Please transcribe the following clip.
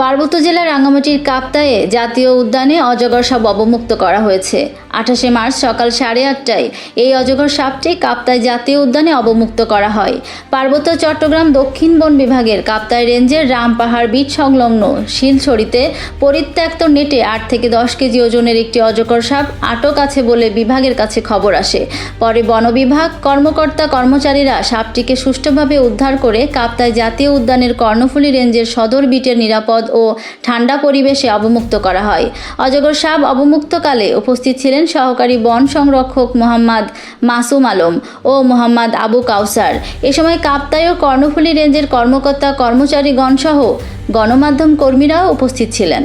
পার্বত্য জেলার রাঙ্গামাটির কাপ্তায়ে জাতীয় উদ্যানে অজগর সাপ অবমুক্ত করা হয়েছে। 28 মার্চ সকাল 8:30টায় এই অজগর সাপটি কাপ্তাই জাতীয় উদ্যানে অবমুক্ত করা হয়। পার্বত্য চট্টগ্রাম দক্ষিণ বন বিভাগের কাপ্তাই রেঞ্জের রামপাহাড় বিট সংলগ্ন শিলছড়িতে পরিত্যক্ত নেটে 8 থেকে 10 কেজি ওজনের একটি অজগর সাপ আটক আছে বলে বিভাগের কাছে খবর আসে। পরে বন বিভাগ কর্মচারীরা সাপটিকে সুষ্ঠুভাবে উদ্ধার করে কাপ্তাই জাতীয় উদ্যানের কর্ণফুলী রেঞ্জের সদর বিটের নিরাপদ ও ঠান্ডা পরিবেশে অবমুক্ত করা হয়। অজগর সাপ অবমুক্তকালে উপস্থিত ছিলেন সহকারী বন সংরক্ষক মোহাম্মদ মাসুম আলম ও মোহাম্মদ আবু কাউসার। এ সময় কাপ্তাই ও কর্ণফুলী রেঞ্জের কর্মকর্তা কর্মচারীগণ সহ গণমাধ্যম কর্মীরাও উপস্থিত ছিলেন।